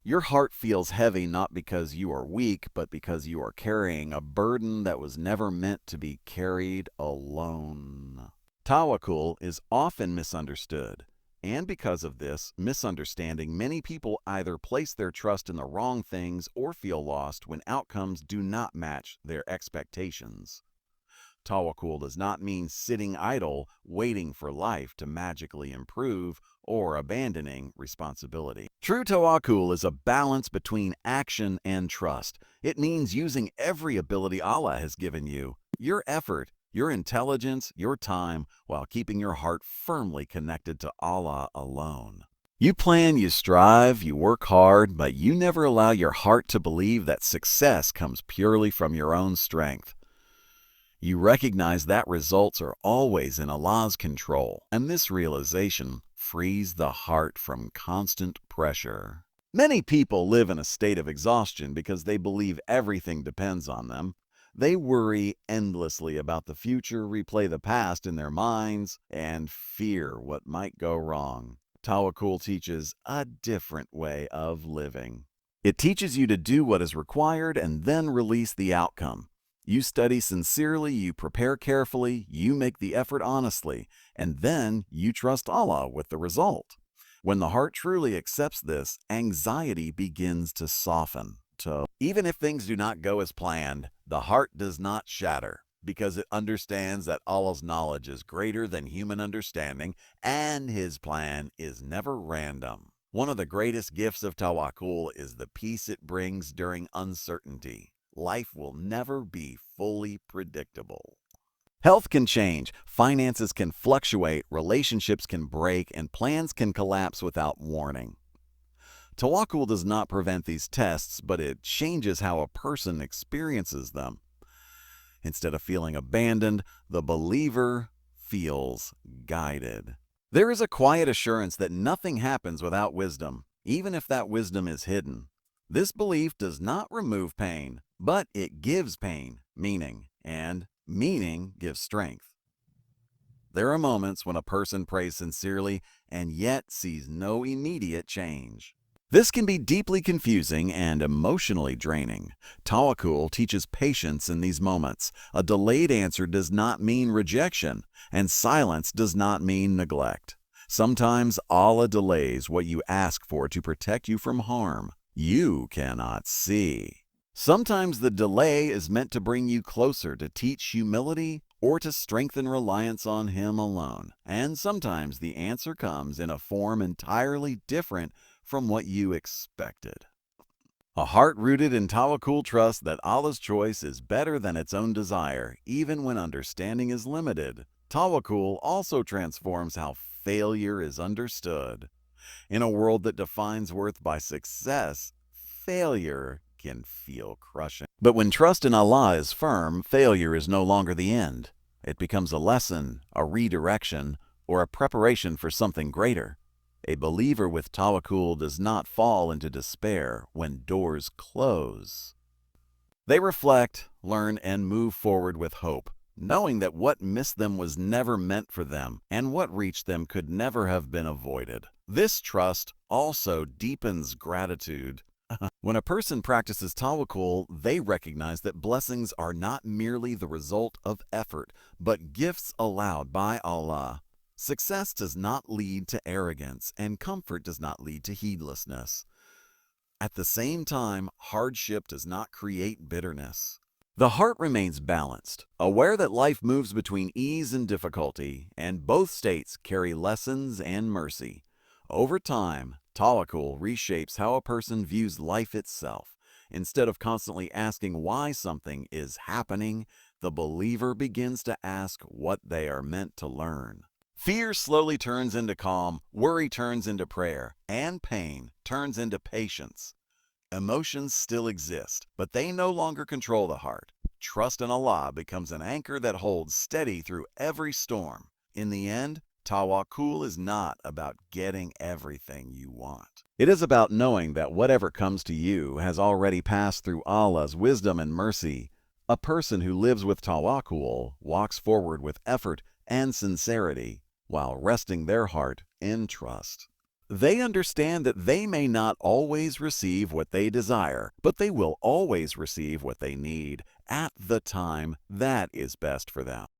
Your heart feels heavy not because you are weak, but because you are carrying a burden that was never meant to be carried alone. Tawakkul is often misunderstood, and because of this misunderstanding, many people either place their trust in the wrong things or feel lost when outcomes do not match their expectations. Tawakkul does not mean sitting idle, waiting for life to magically improve, or abandoning responsibility. True tawakkul is a balance between action and trust. It means using every ability Allah has given you, your effort, your intelligence, your time, while keeping your heart firmly connected to Allah alone. You plan, you strive, you work hard, but you never allow your heart to believe that success comes purely from your own strength. You recognize that results are always in Allah's control, and this realization frees the heart from constant pressure. Many people live in a state of exhaustion because they believe everything depends on them. They worry endlessly about the future, replay the past in their minds, and fear what might go wrong. Tawakkul teaches a different way of living. It teaches you to do what is required and then release the outcome. You study sincerely, you prepare carefully, you make the effort honestly, and then you trust Allah with the result. When the heart truly accepts this, anxiety begins to soften. Even if things do not go as planned, the heart does not shatter because it understands that Allah's knowledge is greater than human understanding and His plan is never random. One of the greatest gifts of Tawakkul is the peace it brings during uncertainty. Life will never be fully predictable. Health can change, finances can fluctuate, relationships can break, and plans can collapse without warning. Tawakkul does not prevent these tests, but it changes how a person experiences them. Instead of feeling abandoned, the believer feels guided. There is a quiet assurance that nothing happens without wisdom, even if that wisdom is hidden. This belief does not remove pain, but it gives pain meaning, and meaning gives strength. There are moments when a person prays sincerely and yet sees no immediate change. This can be deeply confusing and emotionally draining. Tawakkul teaches patience in these moments. A delayed answer does not mean rejection, and silence does not mean neglect. Sometimes Allah delays what you ask for to protect you from harm you cannot see. Sometimes the delay is meant to bring you closer, to teach humility or to strengthen reliance on Him alone. And sometimes the answer comes in a form entirely different from what you expected. A heart rooted in tawakkul trusts that Allah's choice is better than its own desire, even when understanding is limited. Tawakkul also transforms how failure is understood. In a world that defines worth by success, failure can feel crushing. But when trust in Allah is firm, failure is no longer the end. It becomes a lesson, a redirection, or a preparation for something greater. A believer with tawakkul does not fall into despair when doors close. They reflect, learn, and move forward with hope, knowing that what missed them was never meant for them, and what reached them could never have been avoided. This trust also deepens gratitude. When a person practices tawakkul, they recognize that blessings are not merely the result of effort, but gifts allowed by Allah. Success does not lead to arrogance, and comfort does not lead to heedlessness. At the same time, hardship does not create bitterness. The heart remains balanced, aware that life moves between ease and difficulty, and both states carry lessons and mercy. Over time, tawakkul reshapes how a person views life itself. Instead of constantly asking why something is happening, the believer begins to ask what they are meant to learn. Fear slowly turns into calm, worry turns into prayer, and pain turns into patience. Emotions still exist, but they no longer control the heart. Trust in Allah becomes an anchor that holds steady through every storm. In the end, tawakkul is not about getting everything you want. It is about knowing that whatever comes to you has already passed through Allah's wisdom and mercy. A person who lives with tawakkul walks forward with effort and sincerity, while resting their heart in trust. They understand that they may not always receive what they desire, but they will always receive what they need at the time that is best for them.